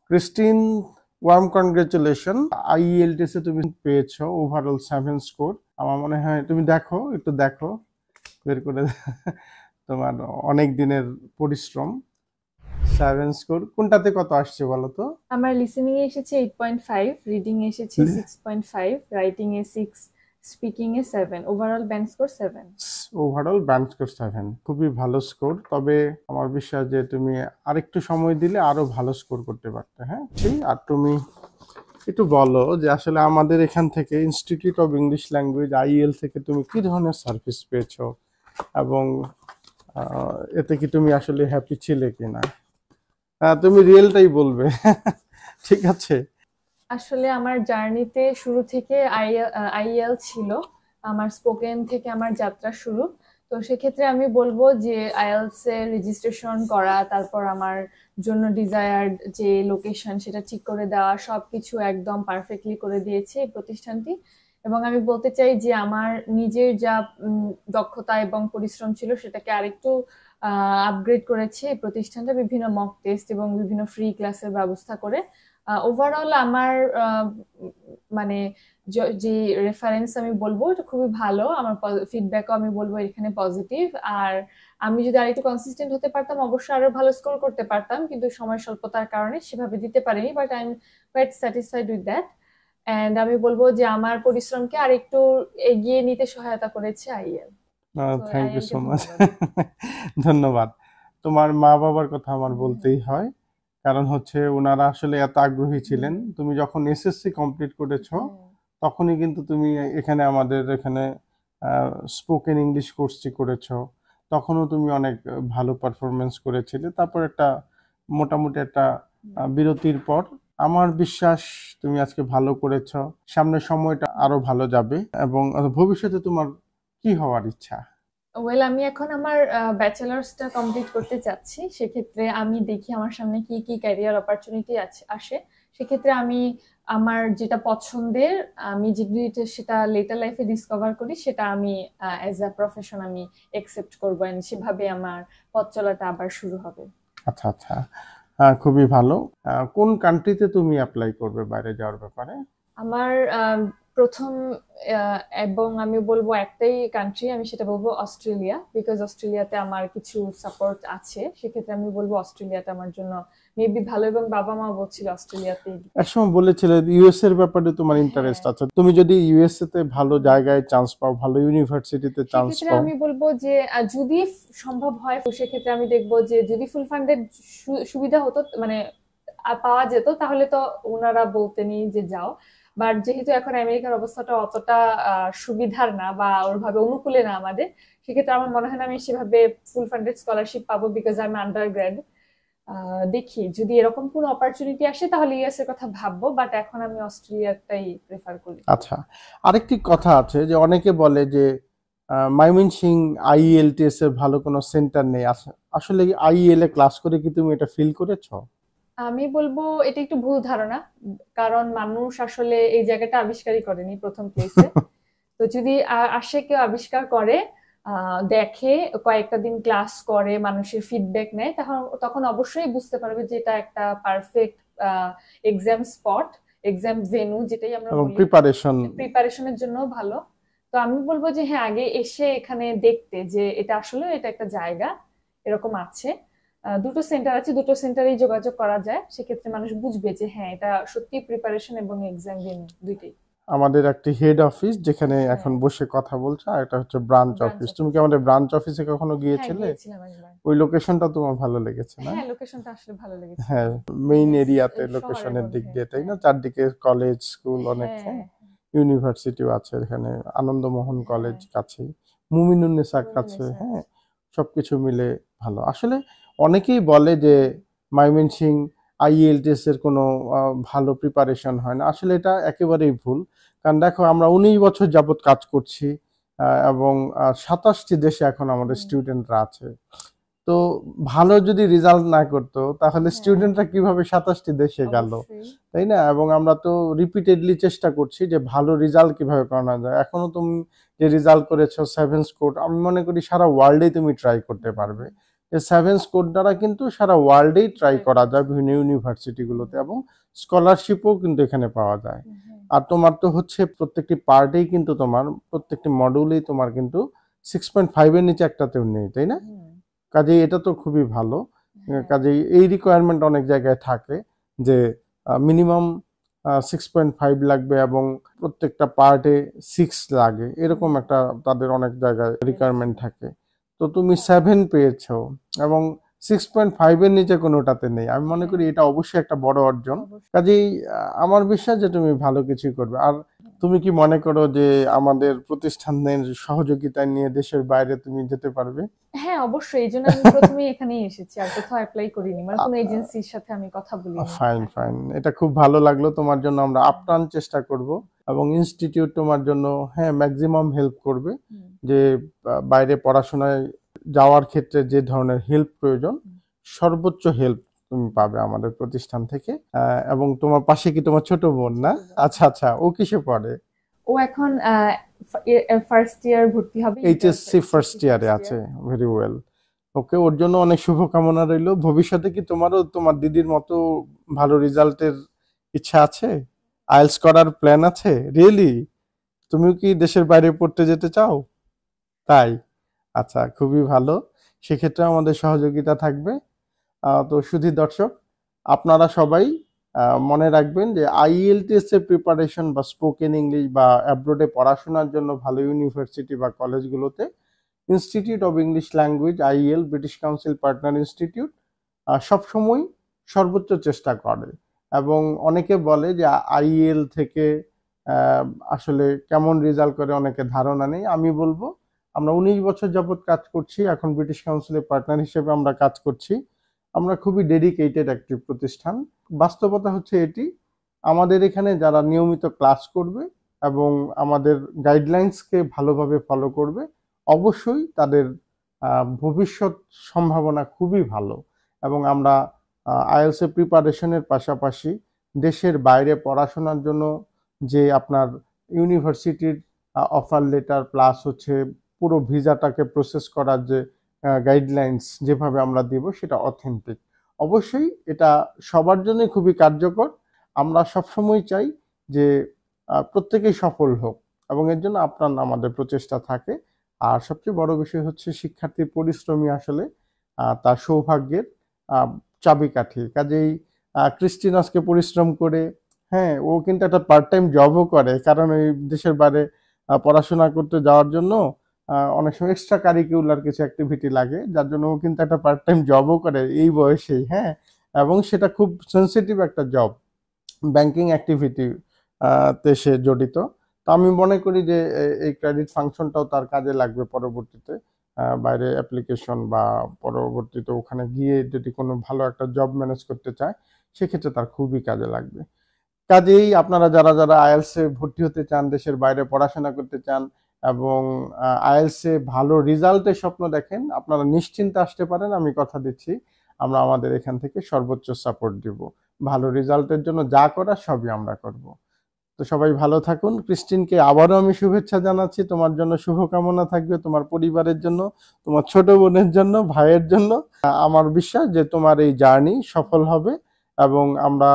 Christine, warm congratulation. IELTS এ তুমি পেয়েছো ওভারঅল 7 স্কোর। আমার মনে হয় তুমি একটু দেখো বের করে তোমার অনেক দিনের পরিশ্রম। 7 স্কোর কোনটাতে কত আসছে বলো তো? আমার লিসেনিং এ এসেছে 8.5, রিডিং এ এসেছে 6.5, রাইটিং এ 6, স্পিকিং এ 7, overall band score 7। Overall band score 7, খুবই ভালো স্কোর। তবে আমার বিশ্বাস যে তুমি আরেকটু সময় দিলে আরো ভালো স্কোর করতে পারতে। হ্যাঁ, আর তুমি একটু বলো যে আসলে আমাদের এখান থেকে institute of English language IEL থেকে তুমি কি ধরনের সার্ভিস পেয়েছো এবং এতে কি তুমি আসলে হ্যাপি ছিলে কিনা? তুমি রিয়েলটাই বলবে। ঠিক আছে। আসলে আমার জার্নিতে শুরু থেকে আইএল ছিল, আমার স্পোকেন থেকে আমার যাত্রা শুরু। তো সেক্ষেত্রে আমি বলবো যে আইএলস এর রেজিস্ট্রেশন করা, তারপর আমার জন্য ডিজায়ার্ড যে লোকেশন সেটা ঠিক করে দেওয়া, সবকিছু একদম পারফেক্টলি করে দিয়েছে এই প্রতিষ্ঠানটি। এবং আমি বলতে চাই যে আমার নিজের যা দক্ষতা এবং পরিশ্রম ছিল সেটাকে আরেকটু আপগ্রেড করেছে এই প্রতিষ্ঠানটা, বিভিন্ন মক টেস্ট এবং বিভিন্ন ফ্রি ক্লাসের ব্যবস্থা করে। ওভারঅল আমার মানে যে রেফারেন্স আমি বলবো এটা খুবই ভালো, আমার ফিডব্যাকও আমি বলবো এখানে পজিটিভ। আর আমি যদি আরেকটু কনসিস্টেন্ট হতে পারতাম অবশ্যই আরো ভালো স্কোর করতে পারতাম, কিন্তু সময় স্বল্পতার কারণে সেভাবে দিতে পারিনি, but I am quite satisfied with that. And আমি বলবো যে আমার পরিশ্রমকে আরেকটু এগিয়ে নিতে সহায়তা করেছে IL. Thank you so much. ধন্যবাদ। তোমার মা বাবার কথা আমার বলতেই হয়, কারণ হচ্ছে ওনারা আসলে এত আগ্রহী ছিলেন। তুমি যখন SSC কমপ্লিট করেছো তখনই কিন্তু তুমি এখানে আমাদের এখানে স্পোকেন ইংলিশ কোর্সটি করেছো। তখনও তুমি অনেক ভালো পারফরমেন্স করেছিলে। তারপর একটা মোটামুটি একটা বিরতির পর আমার বিশ্বাস তুমি আজকে ভালো করেছো। সামনের সময়টা আরো ভালো যাবে এবং ভবিষ্যতে তোমার কি হওয়ার ইচ্ছা? ওয়েল, আমি এখন আমার ব্যাচেলার্সটা কমপ্লিট করতে চাচ্ছি। সেক্ষেত্রে আমি দেখি আমার সামনে কি কি ক্যারিয়ার অপরচুনিটি আসে। সেক্ষেত্রে আমি আমার যেটা পছন্দের, আমি যেটা সেটা লেটার লাইফে ডিসকভার করি, সেটা আমি অ্যাজ আ প্রফেশন আমি একসেপ্ট করবো, এন্ড সেভাবে আমার পথ চলাটা আবার শুরু হবে। আচ্ছা আচ্ছা, খুবই ভালো। কোন কান্ট্রিতে তুমি অ্যাপ্লাই করবে বাইরে যাওয়ার ব্যাপারে? আমার প্রথম এবং আমি বলবো একটাই কান্ট্রি, আমি সেটা বলবো অস্ট্রেলিয়া, বিকজ অস্ট্রেলিয়াতে আমার কিছু সাপোর্ট আছে। সেক্ষেত্রে আমি বলবো অস্ট্রেলিয়াটা আমার জন্য মেবি ভালো, এবং বাবা মা বলছিল অস্ট্রেলিয়াতে। একসময় বলেছিলে US এর ব্যাপারে তোমার ইন্টারেস্ট আছে। তুমি যদি USA তে ভালো জায়গায় চান্স পাও, ভালো ইউনিভার্সিটিতে চান্স সেক্ষেত্রে পাও, আমি বলবো যে যদি সম্ভব হয় সেক্ষেত্রে আমি দেখবো যে যদি ফুল ফান্ডেড সুবিধা হতো, মানে পাওয়া যেত, তাহলে তো ওনারা বলতেনই যে যাও। বাট যেহেতু এখন আমেরিকার অবস্থাটা অতটা সুবিধার না বা ওরভাবে অনুকূলে না আমাদের, সেক্ষেত্রে আমার মনে হয় না আমি সেভাবে ফুল ফান্ডেড স্কলারশিপ পাবো, বিকজ আমি আন্ডার গ্র্যাড। দেখি যদি এরকম কোনো অপরচুনিটি আসে তাহলে ইউএস এর কথা ভাববো, বাট এখন আমি অস্ট্রেলিয়াটাই প্রেফার করি। আচ্ছা। আরেকটি কথা আছে যে অনেকে বলে যে ময়মনসিং IELTS এর ভালো কোনো সেন্টার নেই। আসলে IEL এ ক্লাস করে কি তুমি এটা ফিল করেছো? আমি বলবো এটা একটু ভুল ধারণা, কারণ মানুষ আসলে এই জায়গাটা আবিষ্কারই করেনি প্রথম প্লেসে। তো যদি আসে কেউ আবিষ্কার করে, দেখে, কয়েকটা দিন ক্লাস করে, মানুষের ফিডব্যাক নেয়, তখন তখন অবশ্যই বুঝতে পারবে যে এটা একটা perfect exam spot, exam venue যেটাই আমরা এবং বলি, প্রিপারেশনের জন্য ভালো। তো আমি বলবো যে হ্যাঁ, আগে এসে এখানে দেখতে যে এটা আসলে এটা একটা জায়গা এরকম আছে। দুটো সেন্টার আছে, দুটো সেন্টারেই যোগাযোগ করা যায়, সেক্ষেত্রে মানুষ বুঝবে যে হ্যাঁ এটা সত্যি প্রিপারেশন এবং এক্সাম ভেন্যু দুইটাই। আমাদের একটি হেড অফিস যেখানে এখন বসে কথা বলছো, আর এটা হচ্ছে ব্রাঞ্চ অফিস। তুমি কি আমাদের ব্রাঞ্চ অফিসে কখনো হ্যাঁ, গিয়েছিলে? গিয়েছিলাম একবার। ওই লোকেশনটা তোমার ভালো লেগেছে না? হ্যাঁ, লোকেশনটা আসলে ভালো লেগেছে। হ্যাঁ, মেইন Yes, এরিয়াতে শহরের লোকেশনের দিক মধ্যে। দিয়ে, তাই না? হ্যাঁ, চারদিকে কলেজ, স্কুল অনেক, হ্যাঁ, হ্যাঁ, ইউনিভার্সিটিও আছে এখানে। আনন্দমোহন হ্যাঁ, কলেজ কাছেই, মুমিনুন্নেসা কাছে, মুমিনুন্নেছা। হ্যাঁ, সবকিছু মিলে ভালো। আসলে অনেকেই বলে যে ময়মনসিং IELTS এর কোনো ভালো প্রিপারেশন হয় না। আসলে এটা একেবারেই ভুল। কারণ দেখো আমরা 19 বছর যাবত কাজ করছি এবং 27টি দেশে এখন আমাদের স্টুডেন্টরা আছে। তো ভালো যদি রেজাল্ট না করতো তাহলে স্টুডেন্টরা কিভাবে 27টি দেশে গেল, অবশ্যই। তাই না? এবং আমরা তো রিপিটেডলি চেষ্টা করছি যে ভালো রেজাল্ট কিভাবে করানো যায়। এখনো তুমি যে রেজাল্ট করেছো 7 স্কোর, আমি মনে করি সারা ওয়ার্ল্ডেই তুমি ট্রাই করতে পারবে। এই 7 স্কোর দ্বারা কিন্তু সারা ওয়ার্ল্ডেই ট্রাই করা যায় বিভিন্ন ইউনিভার্সিটিগুলোতে, এবং স্কলারশিপও কিন্তু এখানে পাওয়া যায়। আর তোমার তো হচ্ছে প্রত্যেকটি পার্টেই কিন্তু তোমার প্রত্যেকটি মডিউলেই তোমার কিন্তু 6.5 এর নিচে একটাতেও নেই, তাই না? কাজেই এটা তো খুবই ভালো। কাজেই এই রিকোয়ারমেন্ট অনেক জায়গায় থাকে যে মিনিমাম 6.5 লাগবে এবং প্রত্যেকটা পার্টে 6 লাগে, এরকম একটা তাদের অনেক জায়গায় রিকোয়ারমেন্ট থাকে। তো তুমি 7 পেয়েছো এবং 6.5 এর নিচে কোনোটাতে নেই, আমি মনে করি এটা অবশ্যই একটা বড় অর্জন। কাজেই আমার বিশ্বাস যে তুমি ভালো কিছুই করবে। আর তুমি কি মনে করো যে আমাদের প্রতিষ্ঠানের সহযোগিতায় নিয়ে দেশের বাইরে তুমি যেতে পারবে? হ্যাঁ, অবশ্যই। এই জন্য আমি প্রথমেই এখানেই এসেছি, আর কোথাও অ্যাপ্লাই করিনি, মানে কোনো এজেন্সির সাথে আমি কথা বলিনি। ফাইন ফাইন, এটা খুব ভালো লাগলো। তোমার জন্য আমরা আপ্রাণ চেষ্টা করব এবং ইনস্টিটিউট তোমার জন্য হ্যাঁ ম্যাক্সিমাম হেল্প করবে, যে বাইরে পড়াশোনায় যাওয়ার ক্ষেত্রে যে ধরনের হেল্প প্রয়োজন সর্বোচ্চ হেল্প তুমি পাবে আমাদের প্রতিষ্ঠান থেকে। এবং তোমার পাশে কি তোমার ছোট বোন না? আচ্ছা আচ্ছা, ও কিসে পড়ে? ও এখন ফার্স্ট ইয়ার ভর্তি হবে, এইচএসসি ফার্স্ট ইয়ারে আছে। ভেরি ওয়েল, ওকে, ওর জন্য অনেক শুভকামনা রইল। ভবিষ্যতে কি তোমারও তোমার দিদির মতো ভালো রেজাল্টের ইচ্ছা আছে? আইএলটিএস করার প্ল্যান আছে? রিয়েলি? তুমিও কি দেশের বাইরে পড়তে যেতে চাও? তাই? আচ্ছা, খুবই ভালো। সেক্ষেত্রে আমাদের সহযোগিতা থাকবে। তো শুধু দর্শক, আপনারা সবাই মনে রাখবেন যে আইএলটিএস এর প্রিপারেশন বা স্পোকেন ইংলিশ বা অ্যাব্রোডে পড়াশোনার জন্য ভালো ইউনিভার্সিটি বা কলেজগুলোতে institute of English language IL, British Council partner institute সবসময় সর্বোচ্চ চেষ্টা করে। এবং অনেকে বলে যে আইএল থেকে আসলে কেমন রেজাল্ট করে অনেকে ধারণা নেই। আমি বলবো আমরা 19 বছর যাবত কাজ করছি, এখন ব্রিটিশ কাউন্সিলের পার্টনার হিসেবে আমরা কাজ করছি। আমরা খুবই ডেডিকেটেড একটি প্রতিষ্ঠান। বাস্তবতা হচ্ছে এটি, আমাদের এখানে যারা নিয়মিত ক্লাস করবে এবং আমাদের গাইডলাইন্সকে ভালোভাবে ফলো করবে, অবশ্যই তাদের ভবিষ্যৎ সম্ভাবনা খুবই ভালো। এবং আমরা আইএলটিএস এর প্রিপারেশনের পাশাপাশি দেশের বাইরে পড়াশোনার জন্য যে আপনার ইউনিভার্সিটির অফার লেটার প্লাস হচ্ছে পুরো ভিসাটাকে প্রসেস করার যে গাইডলাইন্স যেভাবে আমরা দিব সেটা অথেন্টিক। অবশ্যই এটা সবার জন্য খুবই কার্যকর। আমরা সবসময় চাই যে প্রত্যেকেই সফল হোক এবং এর জন্য আপনার আমাদের প্রচেষ্টা থাকে। আর সবচেয়ে বড় বিষয় হচ্ছে শিক্ষার্থীর পরিশ্রমী আসলে তার সৌভাগ্যের চাবিকাঠি। কাজেই ক্রিস্টিন আজকে পরিশ্রম করে, হ্যাঁ, ও কিন্তু একটা পার্ট টাইম জবও করে, কারণ এই দেশের বাইরে পড়াশোনা করতে যাওয়ার জন্য অনেক সময় এক্সট্রা কারিকুলার কিছু অ্যাক্টিভিটি লাগে, যার জন্য ও কিন্তু একটা পার্ট টাইম জবও করে এই বয়সেই, হ্যাঁ, এবং সেটা খুব সেন্সিটিভ একটা জব, ব্যাংকিং অ্যাক্টিভিটি তে সে জড়িত। তো আমি মনে করি যে এই ক্রেডিট ফাংশনটাও তার কাজে লাগবে পরবর্তীতে, বাইরে অ্যাপ্লিকেশন বা পরবর্তীতে ওখানে গিয়ে যদি কোনো ভালো একটা জব ম্যানেজ করতে চায় সেক্ষেত্রে তার খুবই কাজে লাগবে। কাজেই আপনারা যারা যারা আইএলটিএস এ ভর্তি হতে চান, দেশের বাইরে পড়াশোনা করতে চান এবং আইএলটিএস এ ভালো রেজাল্টের স্বপ্ন দেখেন, আপনারা নিশ্চিন্তে আসতে পারেন। আমি কথা দিচ্ছি আমরা আমাদের এখান থেকে সর্বোচ্চ সাপোর্ট দিব। ভালো রেজাল্টের জন্য যা করার সবই আমরা করব। তো সবাই ভালো থাকুন। ক্রিস্টিনকে আবারও আমি শুভেচ্ছা জানাচ্ছি, তোমার জন্য শুভকামনা থাকবে, তোমার পরিবারের জন্য, তোমার ছোট বোনের জন্য, ভাইয়ের জন্য। আমার বিশ্বাস যে তোমার এই জার্নি সফল হবে এবং আমরা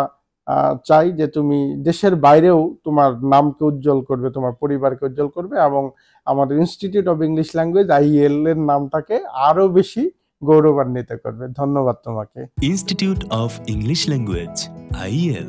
চাই যে তুমি দেশের বাইরেও তোমার নামকে উজ্জ্বল করবে, তোমার পরিবারকে উজ্জ্বল করবে এবং আমাদের institute of English language IL এর নামটাকে আরো বেশি গৌরবান্বিত করবে। ধন্যবাদ তোমাকে। Institute of English language IL.